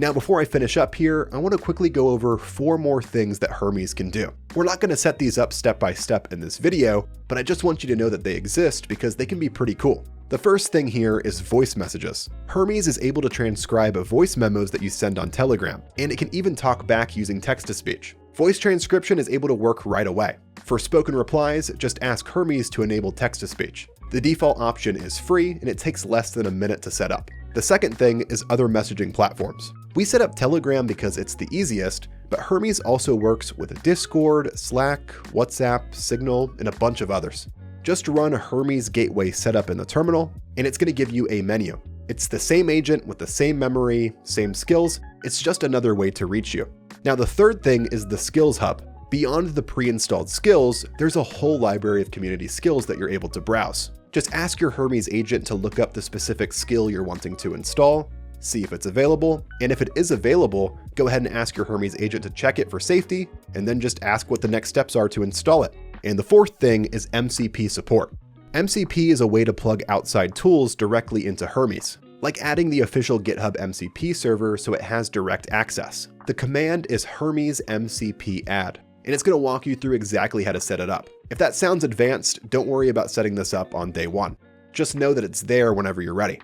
Now, before I finish up here, I want to quickly go over 4 more things that Hermes can do. We're not going to set these up step by step in this video, but I just want you to know that they exist because they can be pretty cool. The first thing here is voice messages. Hermes is able to transcribe voice memos that you send on Telegram, and it can even talk back using text-to-speech. Voice transcription is able to work right away. For spoken replies, just ask Hermes to enable text-to-speech. The default option is free, and it takes less than a minute to set up. The second thing is other messaging platforms. We set up Telegram because it's the easiest, but Hermes also works with Discord, Slack, WhatsApp, Signal, and a bunch of others. Just run Hermes Gateway setup in the terminal, and it's going to give you a menu. It's the same agent with the same memory, same skills, it's just another way to reach you. Now the third thing is the Skills Hub. Beyond the pre-installed skills, there's a whole library of community skills that you're able to browse. Just ask your Hermes agent to look up the specific skill you're wanting to install, see if it's available, and if it is available, go ahead and ask your Hermes agent to check it for safety, and then just ask what the next steps are to install it. And the fourth thing is MCP support. MCP is a way to plug outside tools directly into Hermes, like adding the official GitHub MCP server so it has direct access. The command is Hermes MCP add, and it's going to walk you through exactly how to set it up. If that sounds advanced, don't worry about setting this up on day one. Just know that it's there whenever you're ready.